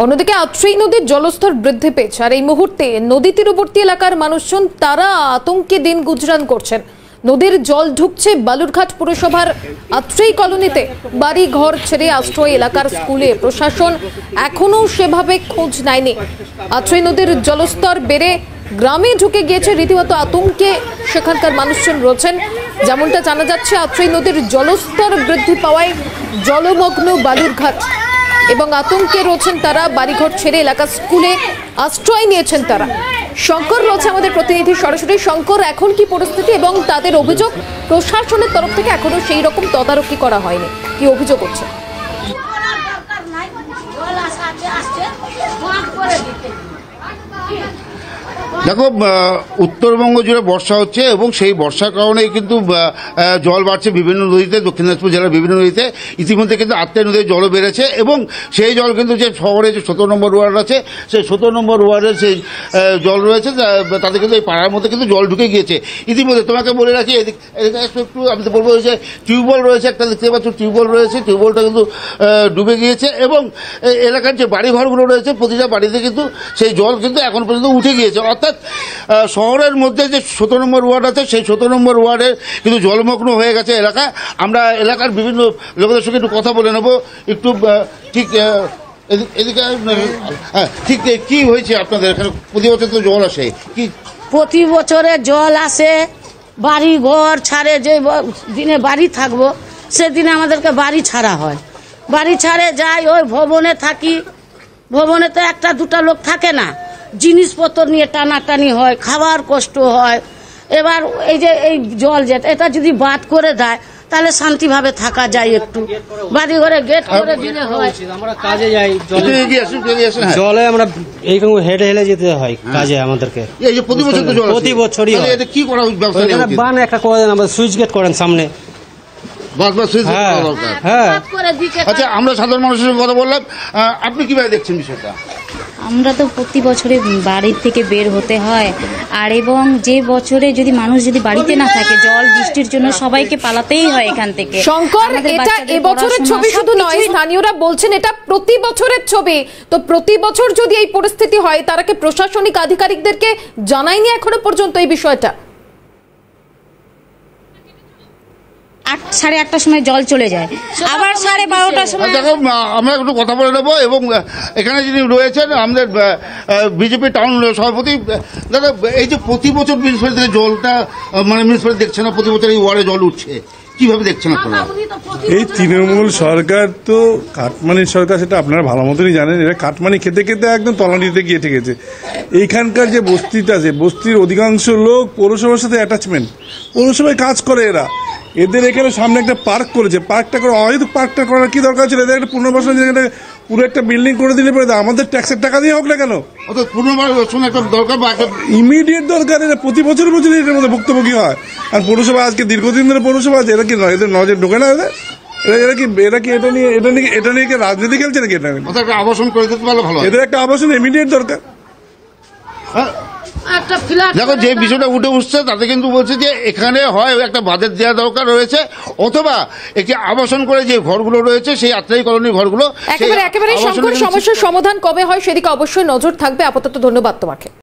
অন্যদিকে আত্রেই নদীর জলস্তর বৃদ্ধি পেয়েছে আর এই মুহূর্তে নদী তীরবর্তী এলাকার মানুষজন তারা আতঙ্কে দিন গুজরান করছেন। নদীর জল ঢুকছে বালুরঘাট পুরসভার আত্রেই কলোনিতে। বাড়ি ঘর ছেড়ে আশ্রয় এলাকার স্কুলে প্রশাসন এখনো সেভাবে খোঁজ নেয়নি। আত্রেই নদীর জলস্তর বেড়ে গ্রামে ঢুকে গিয়েছে, রীতিমতো আতঙ্কে সেখানকার মানুষজন রয়েছেন। যেমনটা জানা যাচ্ছে, আত্রেই নদীর জলস্তর বৃদ্ধি পাওয়ায় জলমগ্ন বালুরঘাট এবং আতঙ্কে রয়েছেন তারা। বাড়িঘর ছেড়ে এলাকার স্কুলে আশ্রয় নিয়েছেন তারা। শঙ্কর রয়েছে আমাদের প্রতিনিধি সরাসরি। শঙ্কর, এখন কি পরিস্থিতি এবং তাদের অভিযোগ প্রশাসনের তরফ থেকে এখনো সেই রকম তদারকি করা হয়নি, কি অভিযোগ হচ্ছে? দেখো, উত্তরবঙ্গ জুড়ে বর্ষা হচ্ছে এবং সেই বর্ষার কারণে কিন্তু জল বাড়ছে বিভিন্ন নদীতে, দক্ষিণ দিনাজপুর জেলার বিভিন্ন নদীতে। ইতিমধ্যে কিন্তু আত্রেই নদীর জলও বেড়েছে এবং সেই জল কিন্তু যে শহরে যে 17 নম্বর ওয়ার্ড আছে, সেই 17 নম্বর ওয়ার্ডের সেই জল রয়েছে, তাদের কিন্তু এই পাড়ার মধ্যে কিন্তু জল ঢুকে গিয়েছে ইতিমধ্যে। তোমাকে বলে রাখি, একটু আমি তো বলবো যে টিউবওয়েল রয়েছে একটা, দেখতে পাচ্ছ টিউবওয়েল রয়েছে, টিউবওয়েলটা কিন্তু ডুবে গিয়েছে এবং এলাকার যে বাড়িঘরগুলো রয়েছে প্রতিটা বাড়িতে কিন্তু সেই জল কিন্তু এখন পর্যন্ত উঠে গিয়েছে। অর্থাৎ শহরের মধ্যে যে 17 নম্বর ওয়ার্ড আছে, সেই 17 নম্বর ওয়ার্ডে কিন্তু জলমগ্ন হয়ে গেছে এলাকা। আমরা এলাকার বিভিন্ন লোকেদের সঙ্গে একটু কথা বলে নেবো। একটু ঠিক এদিকে ঠিক কি হয়েছে আপনাদের এখানে? প্রতি বছর তো জল আসে, কি প্রতি বছরে জল আসে, বাড়ি ঘর ছাড়ে। যে দিনে বাড়ি থাকবো সেদিনে আমাদেরকে বাড়ি ছাড়া হয়। বাড়ি ছাড়ে যাই, ওই ভবনে থাকি। ভবনে তো একটা দুটা লোক থাকে না, জিনিসপত্র নিয়ে টানাটানি হয়, খাবার কষ্ট হয়। এবার এই যে এই জল যেটা, এটা যদি বাদ করে দেয় তাহলে শান্তিভাবে থাকা যায়। একটু বাড়ি ঘরে গেট করে দিলে হয়। আমরা কাজে যাই, জলে আমরা এইরকম হেঁটে হেলে যেতে হয় কাজে আমাদেরকে। প্রতি বছরই কি করা বান একটা করে দেন, আমাদের সুইচ গেট করেন সামনে। আচ্ছা, আমরা সাধারণ মানুষের সঙ্গে কথা বললাম, আপনি কিভাবে দেখছেন বিষয়টা? আমরা তো প্রতি বছরে বাড়ির থেকে বের হতে হয়, আর এবং যে বছরে যদি মানুষ যদি বাড়িতে না থাকে, জল বৃষ্টির জন্য সবাইকে পালাতেই হয় এখান থেকে। শঙ্কর, এটা এবছরের ছবি শুধু নয়, স্থানীয়রা বলছেন এটা প্রতি বছরের ছবি। তো প্রতি বছর যদি এই পরিস্থিতি হয়, তারা কি প্রশাসনিক আধিকারিকদেরকে জানায়নি এখনো পর্যন্ত এই বিষয়টা? 8-8:30টার সময় জল চলে যায়, আবার 12:30টার সময়। দেখো, আমরা একটু কথা বলে নেবো এবং এখানে যিনি রয়েছেন আমাদের বিজেপি টাউন সভাপতি। দাদা, এই যে প্রতি বছর মিউনিসিপ্যালিটি থেকে জলটা মানে মিউনিসিপ্যালিটি দেখছে না, প্রতি বছর এই ওয়ার্ডে জল উঠছে, কিভাবে দেখছেন আপনারা? এই তৃণমূল সরকার তো কাটমানির সরকার, সেটা আপনারা ভালো মতনই জানেন। এরা কাটমানি খেতে খেতে একদম তলানিতে গিয়ে ঠেকেছে। এইখানকার যে বস্তিটা আছে, বস্তির অধিকাংশ লোক পৌরসভার সাথে অ্যাটাচমেন্ট, পৌরসভায় কাজ করে এরা। এদের এখানে সামনে একটা পার্ক করেছে, পার্কটা করে হয়তো পার্কটা করার কি দরকার ছিল? এদের একটা পুনর্বাসন পুরো একটা বিল্ডিং করে দিলে পরে আমাদের ট্যাক্সের টাকা দিয়ে হোক না কেন, পুনর্বাসন একটা দরকার বা একটা ইমিডিয়েট দরকার। এরা প্রতি বছর এটার মধ্যে ভুক্তভোগী হয়। আর পৌরসভা আজকে দীর্ঘদিন ধরে পৌরসভা আছে, এরা কি এদের নজর ঢোকে না? এরা কি এটা নিয়ে রাজনীতি খেলছে নাকি? এটা একটা আবাসন করে দিতে পারলে ভালো। এদের একটা আবাসন ইমিডিয়েট দরকার। দেখো, যে বিষয়টা উঠে উঠছে তাতে কিন্তু বলছে যে এখানে হয় একটা বাজেট দেওয়া দরকার রয়েছে, অথবা একটি আবাসন করে যে ঘরগুলো রয়েছে, সেই আত্রেই কলোনির ঘরগুলো একেবারে সমস্যার সমাধান কবে হয় সেদিকে অবশ্যই নজর থাকবে। আপাতত ধন্যবাদ তোমাকে।